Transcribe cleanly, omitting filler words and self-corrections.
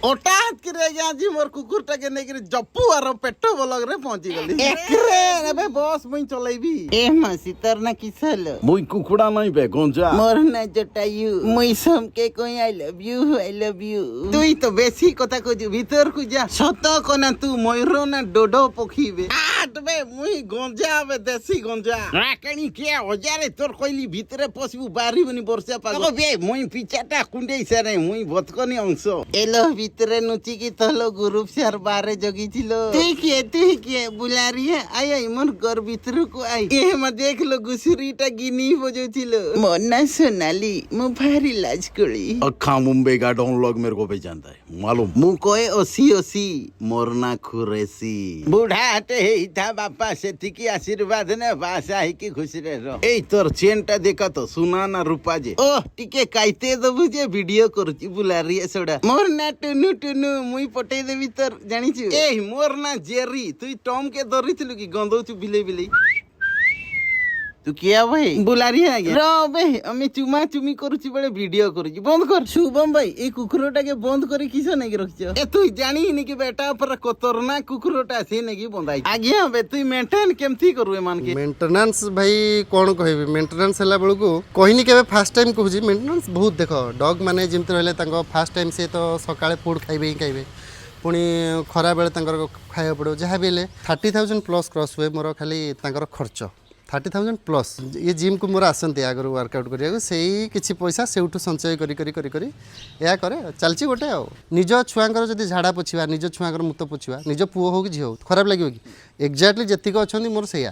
ओटा हाथ करे आज मोर कुकुरटा के नेकरी जप्पू आरो पेटो ब्लॉक रे पहुंची गली एकरे अबे बॉस मुई चलेबी ए मसी तर ना किसल मुई कुकुड़ा नहीं बे गंजा मोर ना जटायु मुई सम के कोई आई लव यू तुई तो बेसी कथा को भीतर को जा सत कोना तू मयूर ना डोडो पखीबे आट बे मुई गंजा बे देसी गंजा राकणी के हजारे तोर कोइली भीतरे पसिबु बारी बनी वर्षा पागो बे मुई पिचाटा कुंडे सारे मुई बतकनी अंश एलो भीतरे नुची की तलो ग्रुप से बारे जगी थिलो तुई के बुला रही है आई मन घर भीतर को आई ए म देख लो गुसरीटा गिनी बजो थिलो मोना सोनाली मु भारी लाज कली अखा मुंबई का डाउनलॉग मेरे को पहचानता है मालूम मु कोए ओसी मोरना खुरेसी बूढ़ा हटे ही था बापा से की आशीर्वाद ने भाषा ही की खुश रह ए तोर चेनटा देखा तो सुना ना रूपा जे ओ टिके काइते दबु जे वीडियो करूची बुला रही है सोडा मोर ना टुनु मुई पटे देबी तोर जानी छु ए मोर ना जेरी तुई टॉम के धरी थिलु की गंदौ छु बिले तू किया भाई बुला रही है रो बे अमे चुमा चुमी करूची बड़े वीडियो करूची बंद कर शुभम भाई ए कुकुरटा के बंद करी किसो नहीं रखछ ए तू जानी नि कि बेटा पर कोतरना कुकुरटा से नहीं बंदाई आज्ञा बे तू मेंटेन केमथी करू ए मान के मेंटेनेंस भाई कोन कहबी मेंटेनेंस हला बेलू को कहनी केबे फास्ट टाइम कहूजी मेंटेनेंस बहुत देखो डॉग माने जिमते रहले तांको फास्ट टाइम से तो सकाळे फूड खाइबे ही खाइबे पुणी खरा बेले तांकर खाया पड़ो जहाँ भी 30,000 प्लस क्रॉस हुए मोर खाली तांकर खर्च 30,000 प्लस ये जिम को मोर आसती आगर वर्कआउट करिया से किसी पैसा से संचय करी या करे चलची गोटे आ निज छुआंकर जब झाड़ा पोछा निज छुआंकर मुत पोछा निज पुओ हो कि झील हो खराब लगे कि एक्जाक्टली जी अच्छा मोर से